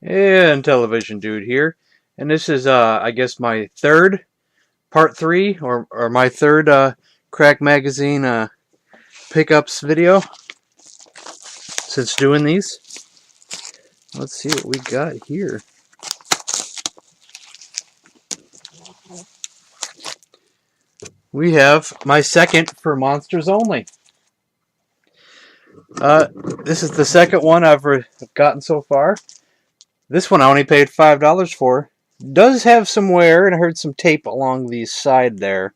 And Television Dude here, and this is I guess my third part three or my third Crack Magazine pickups video since doing these. Let's see what we got here. We have my second for Monsters Only. Uh, this is the second one I've gotten so far. This one I only paid $5 for. Does have some wear, and I heard some tape along the side there.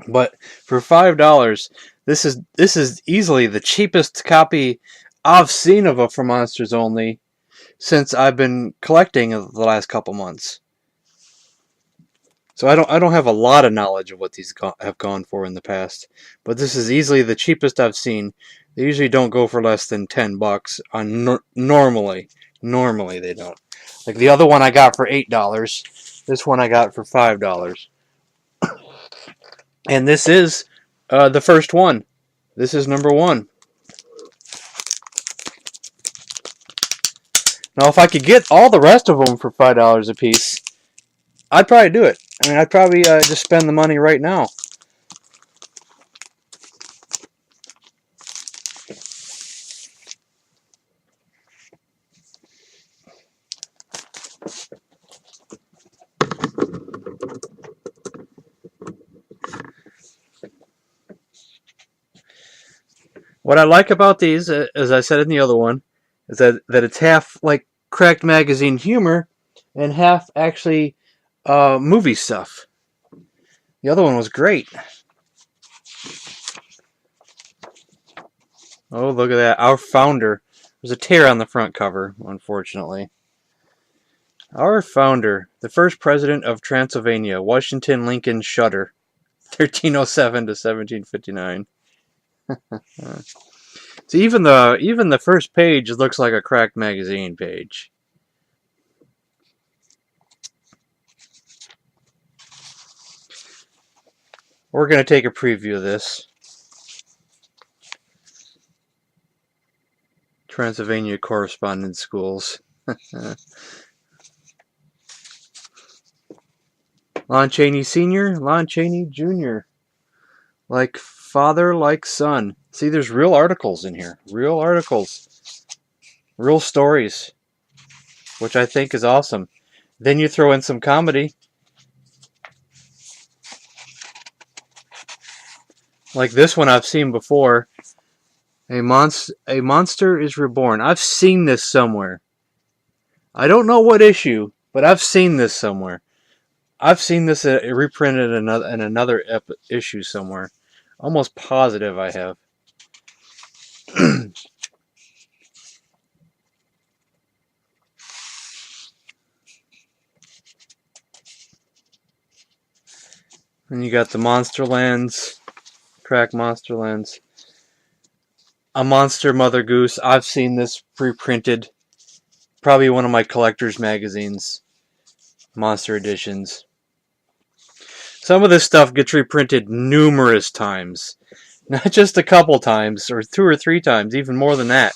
But for $5, this is easily the cheapest copy I've seen of a For Monsters Only since I've been collecting the last couple months. So I don't have a lot of knowledge of what these have gone for in the past, but this is easily the cheapest I've seen. They usually don't go for less than $10 on normally. Normally they don't. Like the other one I got for $8. This one I got for $5. And this is the first one. This is number one. Now, if I could get all the rest of them for $5 a piece, I'd probably do it. I mean, I'd probably just spend the money right now. What I like about these, as I said in the other one, is that it's half like Cracked Magazine humor and half actually movie stuff. The other one was great. Oh, look at that. Our founder. There's a tear on the front cover, unfortunately. Our founder, the first president of Transylvania, Washington Lincoln Shutter, 1307 to 1759. So even the first page looks like a Cracked Magazine page. We're going to take a preview of this. Transylvania Correspondence Schools. Lon Chaney Sr., Lon Chaney Jr. Like father, like son. See, there's real articles in here. Real articles. Real stories. Which I think is awesome. Then you throw in some comedy. Like this one I've seen before. A monster is reborn. I've seen this somewhere. I don't know what issue, but I've seen this somewhere. I've seen this reprinted in another issue somewhere. Almost positive I have. And you got the Monsterlands, Crack Monsterlands. A Monster Mother Goose. I've seen this reprinted. Probably one of my collector's magazines. Monster editions. Some of this stuff gets reprinted numerous times. Not just a couple times, or 2 or 3 times, even more than that.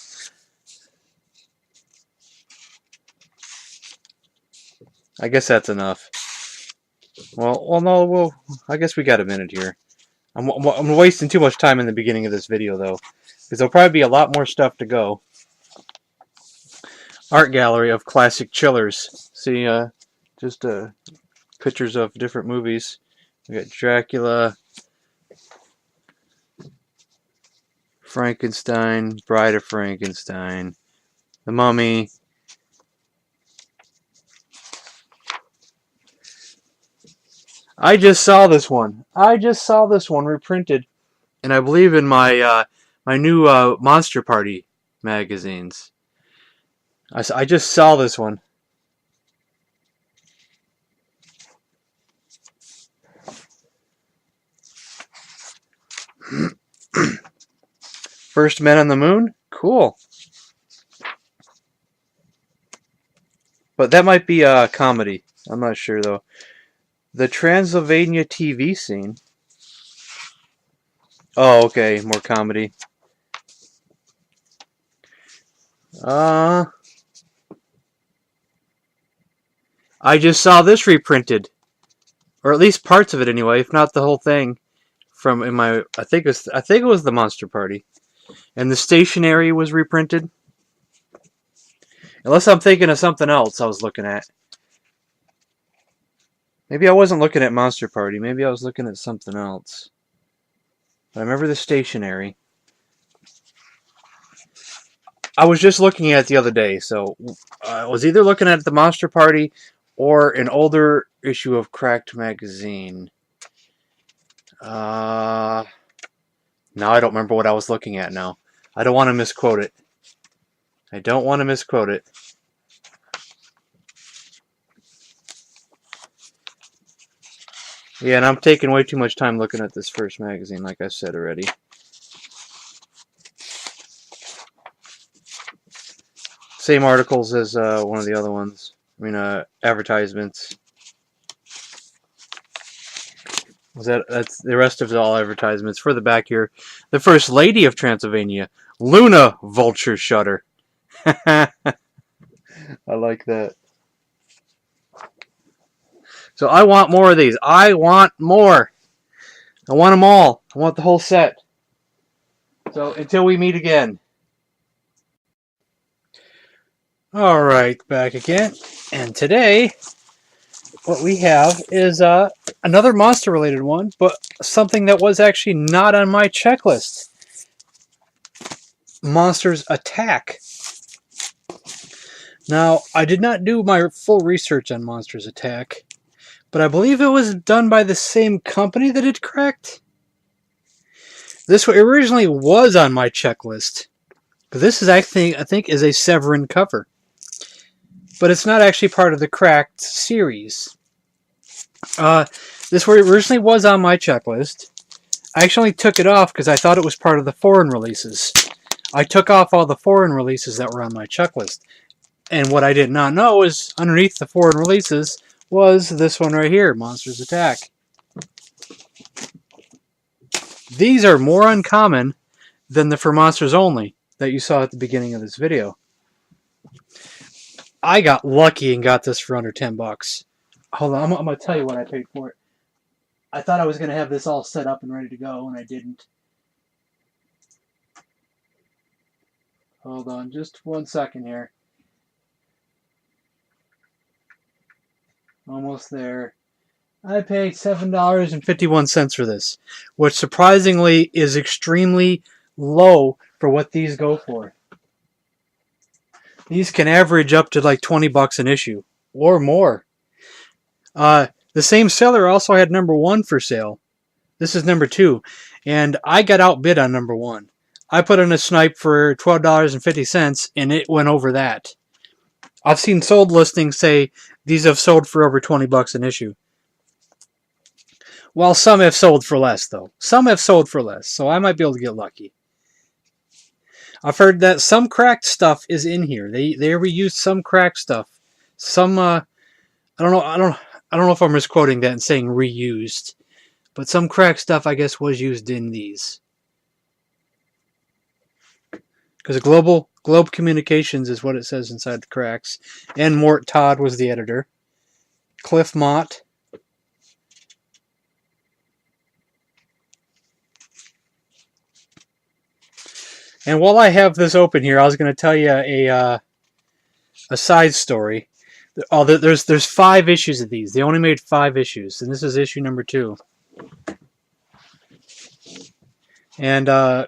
I guess that's enough. Well, no, I guess we got a minute here. I'm wasting too much time in the beginning of this video, though, because there'll probably be a lot more stuff to go. Art gallery of classic chillers. See, just pictures of different movies. We got Dracula, Frankenstein, Bride of Frankenstein, The Mummy. I just saw this one. I just saw this one reprinted, and I believe in my my new Monster Party magazines. I just saw this one. First Men on the Moon? Cool. But that might be a comedy. I'm not sure, though. The Transylvania TV scene. Oh, okay. More comedy. Uh, I just saw this reprinted, or at least parts of it anyway, if not the whole thing. From in my, I think it was the Monster Party, and the stationery was reprinted. Unless I'm thinking of something else I was looking at. Maybe I wasn't looking at Monster Party. Maybe I was looking at something else. But I remember the stationery. I was just looking at it the other day, so I was either looking at the Monster Party or an older issue of Cracked magazine. Now I don't remember what I was looking at now. I don't want to misquote it. Yeah, and I'm taking way too much time looking at this first magazine, like I said already. Same articles as one of the other ones. I mean, advertisements. That's the rest of it, all advertisements. For the back here, the First Lady of Transylvania, Luna Vulture Shutter. I like that. So I want more of these. I want more. I want them all. I want the whole set. So until we meet again. Alright, back again. And today, what we have is another monster-related one, but something that was actually not on my checklist. Monsters Attack. Now, I did not do my full research on Monsters Attack, but I believe it was done by the same company that it Cracked. This originally was on my checklist. But this is actually, I think, is a Severin cover. But it's not actually part of the Cracked series. This originally was on my checklist. I actually took it off because I thought it was part of the foreign releases. I took off all the foreign releases that were on my checklist. And what I did not know is underneath the foreign releases was this one right here, Monsters Attack. These are more uncommon than the For Monsters Only that you saw at the beginning of this video. I got lucky and got this for under 10 bucks. Hold on, I'm going to tell you what I paid for it. I thought I was going to have this all set up and ready to go, and I didn't. Hold on, just 1 second here. Almost there. I paid $7.51 for this, which surprisingly is extremely low for what these go for. These can average up to like 20 bucks an issue or more. The same seller also had number 1 for sale. This is number 2, and I got outbid on number 1. I put in a snipe for $12.50 and it went over that. I've seen sold listings say these have sold for over 20 bucks an issue. While some have sold for less, though. Some have sold for less, so I might be able to get lucky. I've heard that some Cracked stuff is in here. They reused some Cracked stuff. Some I don't know if I'm misquoting that and saying reused, but some Cracked stuff I guess was used in these. Because Globe Communications is what it says inside the Cracks, and Mort Todd was the editor. Cliff Mott. And while I have this open here, I was going to tell you a side story. Oh, there's 5 issues of these. They only made 5 issues, and this is issue number 2. And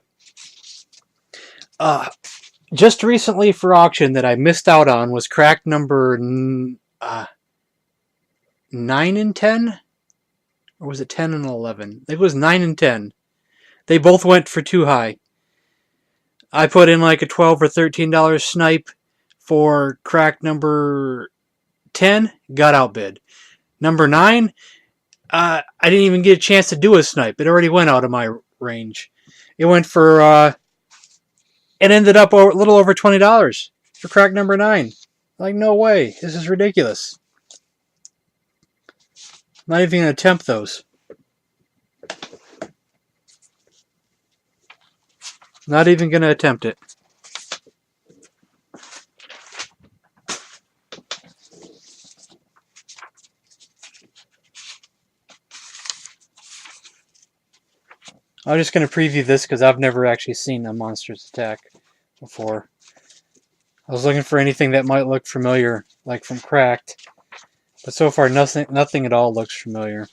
just recently for auction that I missed out on was Cracked number 9 and 10, or was it 10 and 11? I think it was 9 and 10. They both went for too high. I put in like a $12 or $13 snipe for Cracked number 10, got outbid. Number 9, I didn't even get a chance to do a snipe. It already went out of my range. It went for, it ended up a little over $20 for Cracked number 9. Like, no way. This is ridiculous. Not even going to attempt those. Not even going to attempt it. I'm just going to preview this because I've never actually seen a Monsters Attack before. I was looking for anything that might look familiar, like from Cracked, but so far nothing at all looks familiar.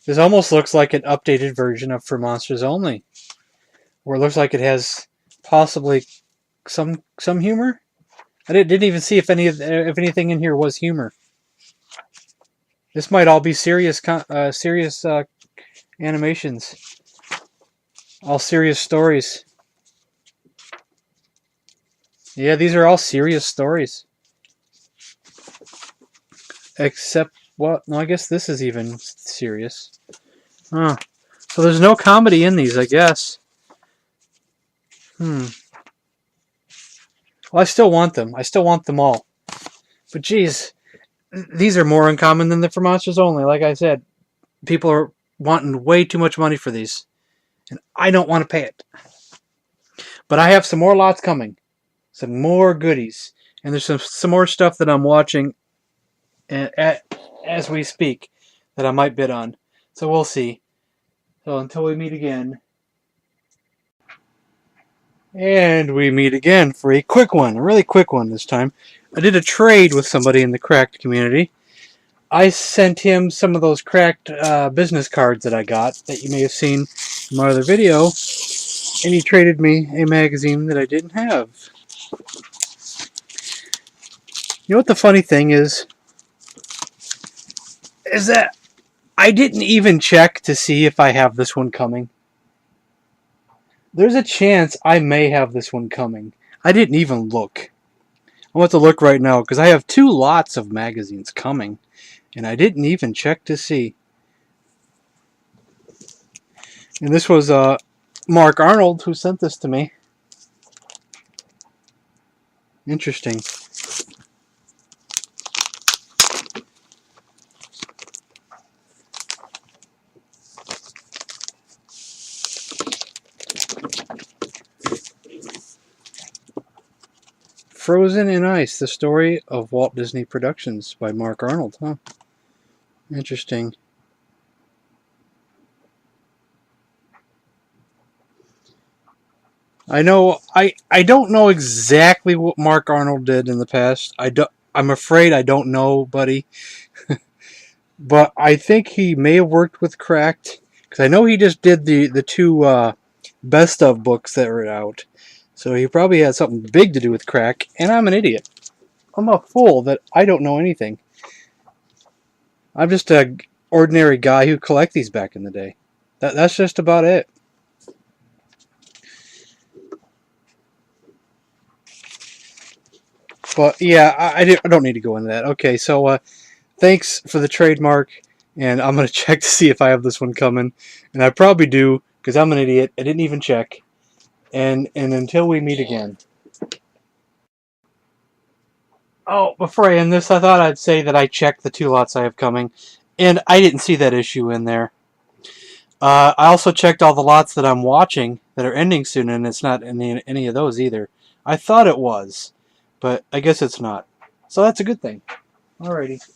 This almost looks like an updated version of For Monsters Only, where it looks like it has possibly some humor. I didn't even see if anything in here was humor. This might all be serious animations, all serious stories. Yeah, these are all serious stories. Except, well, no, I guess this is even serious. Huh. So there's no comedy in these, I guess. Well, I still want them. I still want them all. But geez, these are more uncommon than the For Monsters Only. Like I said, people are wanting way too much money for these. And I don't want to pay it. But I have some more lots coming. Some more goodies. And there's some more stuff that I'm watching as we speak that I might bid on. So we'll see. So until we meet again. And we meet again for a quick one. A really quick one this time. I did a trade with somebody in the Cracked community. I sent him some of those Cracked business cards that I got that you may have seen in my other video. And he traded me a magazine that I didn't have. You know what the funny thing is? Is that I didn't even check to see if I have this one coming. There's a chance I may have this one coming. I didn't even look. I want to look right now because I have 2 lots of magazines coming. And I didn't even check to see. And this was Mark Arnold who sent this to me. Interesting. Frozen in Ice, the story of Walt Disney Productions by Mark Arnold. Huh. Interesting. I know I don't know exactly what Mark Arnold did in the past. I'm afraid I don't know, buddy. But I think he may have worked with Cracked because I know he just did the 2 best of books that were out. So he probably had something big to do with Crack, and I'm an idiot. I'm a fool that I don't know anything. I'm just a ordinary guy who collected these back in the day. That's just about it. But yeah, I don't need to go into that. Okay, so thanks for the trademark, and I'm going to check to see if I have this one coming. And I probably do, because I'm an idiot. I didn't even check. And until we meet again. Oh, before I end this, I thought I'd say that I checked the 2 lots I have coming, and I didn't see that issue in there. I also checked all the lots that I'm watching that are ending soon, and it's not in any of those either. I thought it was, but I guess it's not. So that's a good thing. Alrighty.